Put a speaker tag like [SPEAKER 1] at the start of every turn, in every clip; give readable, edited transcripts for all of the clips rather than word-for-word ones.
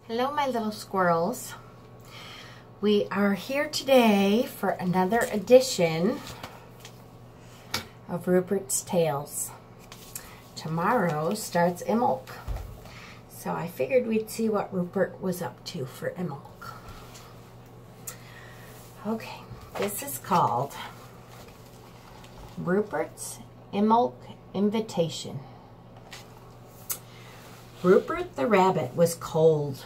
[SPEAKER 1] Hello, my little squirrels. We are here today for another edition of Rupert's Tales. Tomorrow starts Imbolc, so I figured we'd see what Rupert was up to for Imbolc. Okay, this is called Rupert's Imbolc Invitation. Rupert the rabbit was cold.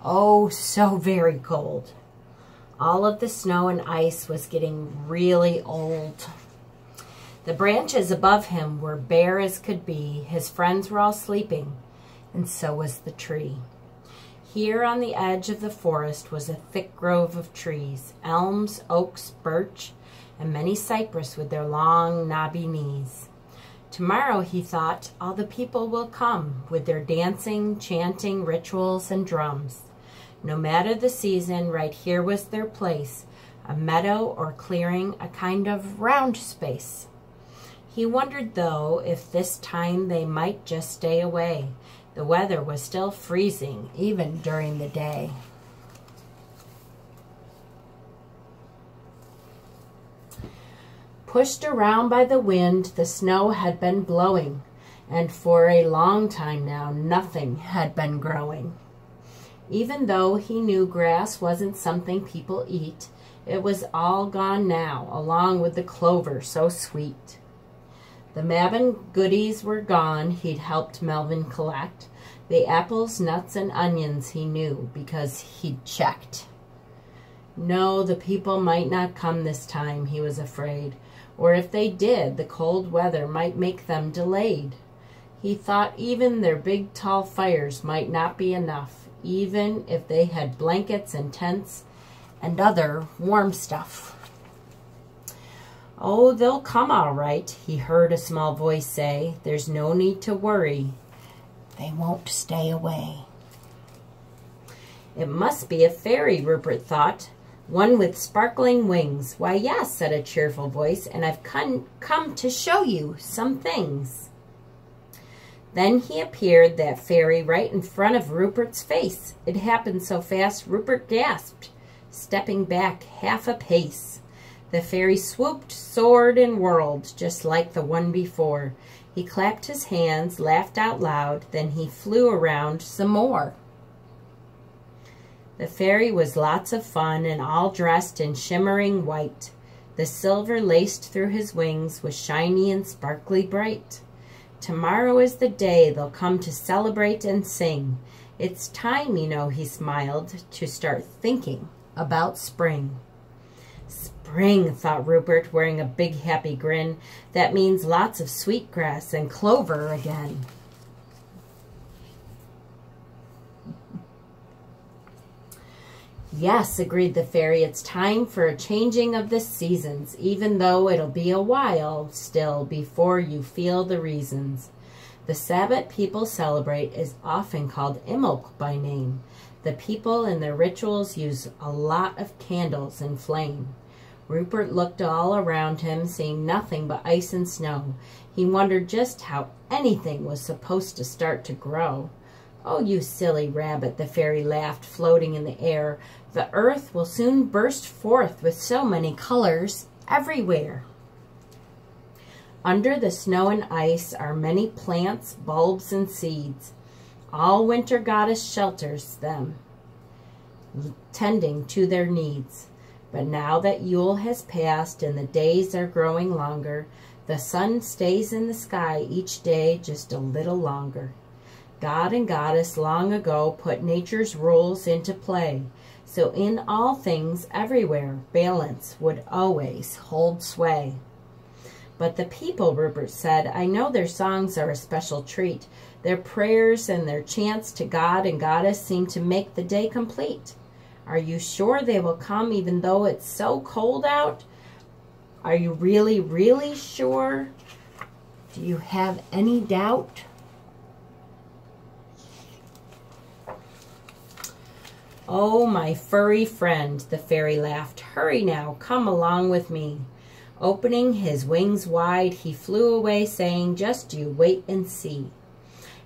[SPEAKER 1] Oh, so very cold. All of the snow and ice was getting really old. The branches above him were bare as could be. His friends were all sleeping, and so was the tree. Here on the edge of the forest was a thick grove of trees, elms, oaks, birch, and many cypress with their long, knobby knees. Tomorrow, he thought, all the people will come with their dancing, chanting, rituals, and drums. No matter the season, right here was their place, a meadow or clearing, a kind of round space. He wondered, though, if this time they might just stay away. The weather was still freezing, even during the day. Pushed around by the wind, the snow had been blowing, and for a long time now, nothing had been growing. Even though he knew grass wasn't something people eat, it was all gone now, along with the clover so sweet. The Mabon goodies were gone he'd helped Melvin collect. The apples, nuts, and onions he knew, because he'd checked. No, the people might not come this time, he was afraid. Or if they did, the cold weather might make them delayed. He thought even their big tall fires might not be enough, even if they had blankets and tents and other warm stuff. Oh, they'll come all right, he heard a small voice say. There's no need to worry. They won't stay away. It must be a fairy, Rupert thought. One with sparkling wings. Why, yes, said a cheerful voice, and I've come to show you some things. Then he appeared, that fairy, right in front of Rupert's face. It happened so fast, Rupert gasped, stepping back half a pace. The fairy swooped, soared, and whirled, just like the one before. He clapped his hands, laughed out loud, then he flew around some more. The fairy was lots of fun and all dressed in shimmering white. The silver laced through his wings was shiny and sparkly bright. Tomorrow is the day they'll come to celebrate and sing. It's time, you know, he smiled, to start thinking about spring. Spring, thought Rupert, wearing a big happy grin. That means lots of sweet grass and clover again. Yes, agreed the fairy, it's time for a changing of the seasons, even though it'll be a while still before you feel the reasons. The Sabbath people celebrate is often called Imbolc by name. The people in their rituals use a lot of candles and flame. Rupert looked all around him, seeing nothing but ice and snow. He wondered just how anything was supposed to start to grow. Oh, you silly rabbit, the fairy laughed, floating in the air. The earth will soon burst forth with so many colors everywhere. Under the snow and ice are many plants, bulbs, and seeds. All winter goddess shelters them, tending to their needs. But now that Yule has passed and the days are growing longer, the sun stays in the sky each day just a little longer. God and Goddess long ago put nature's rules into play, so in all things everywhere balance would always hold sway. But the people, Rupert said, I know their songs are a special treat. Their prayers and their chants to God and Goddess seem to make the day complete. Are you sure they will come even though it's so cold out? Are you really, really sure? Do you have any doubt? Oh, my furry friend, the fairy laughed. Hurry now, come along with me. Opening his wings wide, he flew away, saying, just you wait and see.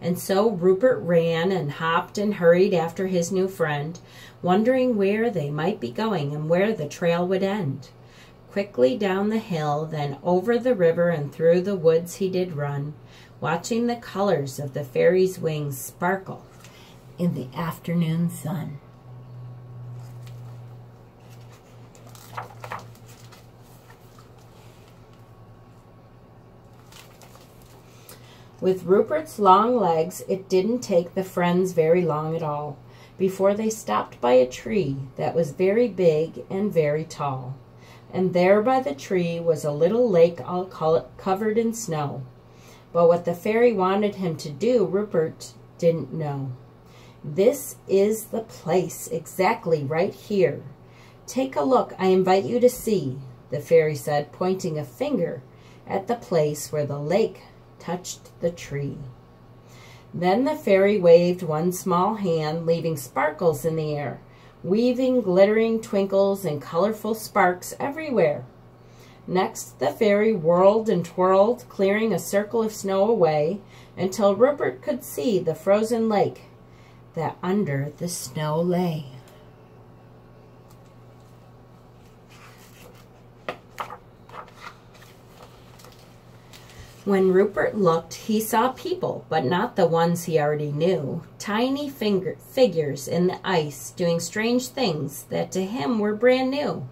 [SPEAKER 1] And so Rupert ran and hopped and hurried after his new friend, wondering where they might be going and where the trail would end. Quickly down the hill, then over the river and through the woods he did run, watching the colors of the fairies' wings sparkle in the afternoon sun. With Rupert's long legs, it didn't take the friends very long at all before they stopped by a tree that was very big and very tall. And there by the tree was a little lake all covered in snow. But what the fairy wanted him to do, Rupert didn't know. "This is the place, exactly right here. Take a look, I invite you to see," the fairy said, pointing a finger at the place where the lake touched the tree. Then the fairy waved one small hand, leaving sparkles in the air, weaving glittering twinkles and colorful sparks everywhere. Next, the fairy whirled and twirled, clearing a circle of snow away until Rupert could see the frozen lake that under the snow lay. When Rupert looked, he saw people, but not the ones he already knew. Tiny figures in the ice doing strange things that to him were brand new.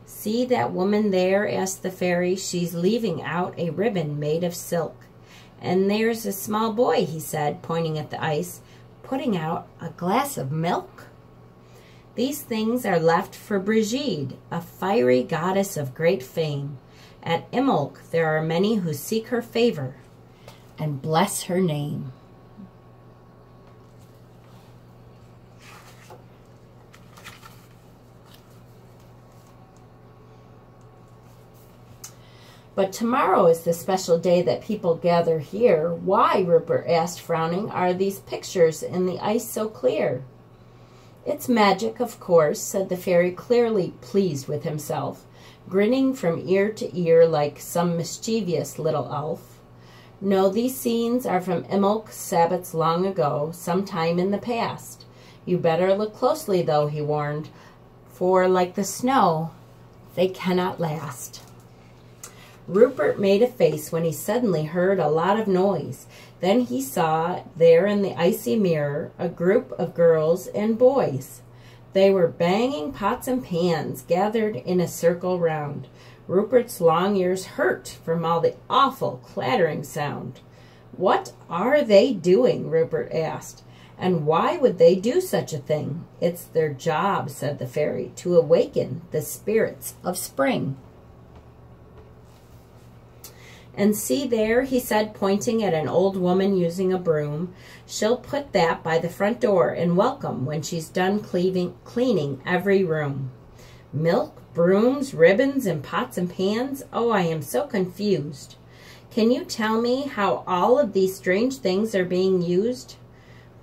[SPEAKER 1] "See that woman there?" asked the fairy. "She's leaving out a ribbon made of silk. And there's a small boy," he said, pointing at the ice, "putting out a glass of milk." "These things are left for Brigitte, a fiery goddess of great fame. At Imbolc there are many who seek her favor and bless her name." "But tomorrow is the special day that people gather here. Why," Rupert asked, frowning, "are these pictures in the ice so clear?" "It's magic, of course," said the fairy, clearly pleased with himself, grinning from ear to ear like some mischievous little elf. "No, these scenes are from Imbolc Sabbats long ago, some time in the past. You better look closely, though," he warned, "for, like the snow, they cannot last." Rupert made a face when he suddenly heard a lot of noise. Then he saw there in the icy mirror a group of girls and boys. They were banging pots and pans, gathered in a circle round. Rupert's long ears hurt from all the awful clattering sound. "What are they doing?" Rupert asked. "And why would they do such a thing?" "It's their job," said the fairy, "to awaken the spirits of spring." "And see there," he said, pointing at an old woman using a broom. "She'll put that by the front door and welcome when she's done cleaning every room." "Milk, brooms, ribbons, and pots and pans? Oh, I am so confused. Can you tell me how all of these strange things are being used?"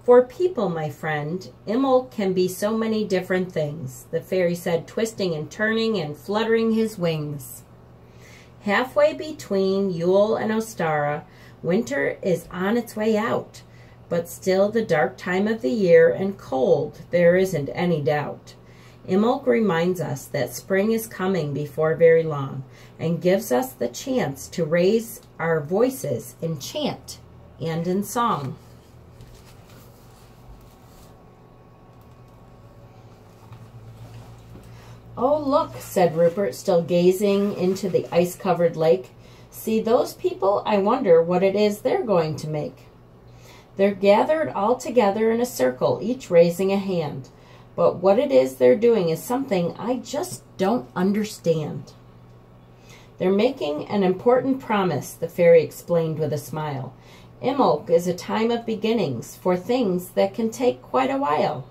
[SPEAKER 1] "For people, my friend, Imbolc can be so many different things," the fairy said, twisting and turning and fluttering his wings. "Halfway between Yule and Ostara, winter is on its way out, but still the dark time of the year and cold, there isn't any doubt. Imbolc reminds us that spring is coming before very long and gives us the chance to raise our voices in chant and in song." "Oh, look," said Rupert, still gazing into the ice-covered lake. "See those people? I wonder what it is they're going to make." "They're gathered all together in a circle, each raising a hand. But what it is they're doing is something I just don't understand." "They're making an important promise," the fairy explained with a smile. "Imbolc is a time of beginnings for things that can take quite a while.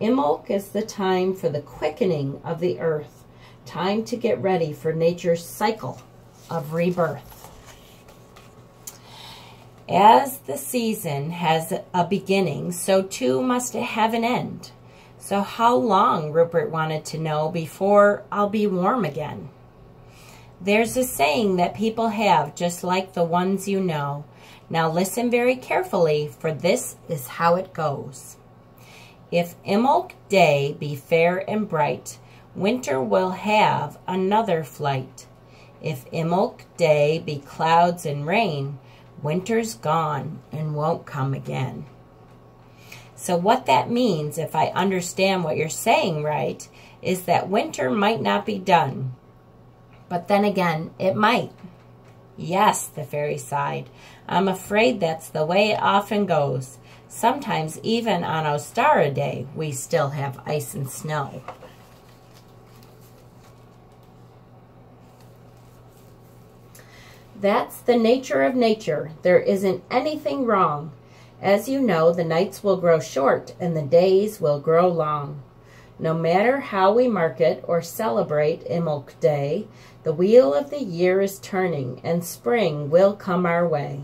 [SPEAKER 1] Imbolc is the time for the quickening of the earth, time to get ready for nature's cycle of rebirth. As the season has a beginning, so too must it have an end. So how long," Rupert wanted to know, "before I'll be warm again?" "There's a saying that people have, just like the ones you know. Now listen very carefully, for this is how it goes. If Imbolc day be fair and bright, winter will have another flight. If Imbolc day be clouds and rain, winter's gone and won't come again. So what that means, if I understand what you're saying right, is that winter might not be done. But then again, it might. Yes, the fairy sighed. I'm afraid that's the way it often goes. Sometimes even on Ostara Day, we still have ice and snow. That's the nature of nature. There isn't anything wrong. As you know, the nights will grow short and the days will grow long. No matter how we mark it or celebrate Imbolc Day, the wheel of the year is turning and spring will come our way.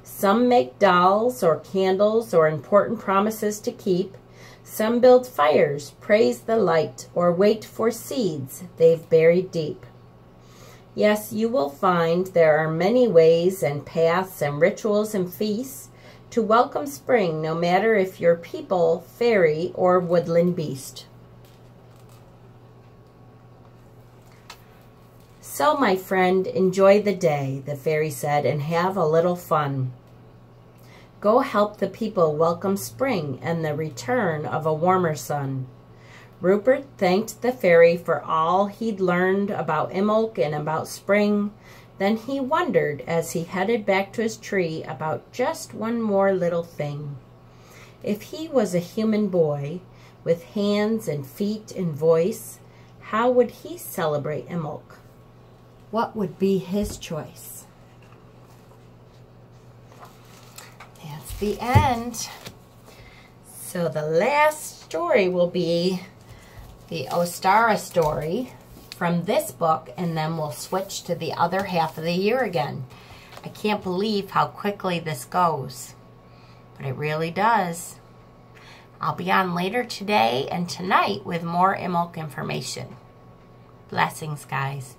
[SPEAKER 1] Some make dolls or candles or important promises to keep. Some build fires, praise the light, or wait for seeds they've buried deep. Yes, you will find there are many ways and paths and rituals and feasts to welcome spring, no matter if you're people, fairy, or woodland beast. So, my friend, enjoy the day, the fairy said, and have a little fun. Go help the people welcome spring and the return of a warmer sun. Rupert thanked the fairy for all he'd learned about Imbolc and about spring. Then he wondered as he headed back to his tree about just one more little thing. If he was a human boy with hands and feet and voice, how would he celebrate Imbolc? What would be his choice? That's the end. So the last story will be the Ostara story from this book, and then we'll switch to the other half of the year again. I can't believe how quickly this goes, but it really does. I'll be on later today and tonight with more Imbolc information. Blessings, guys.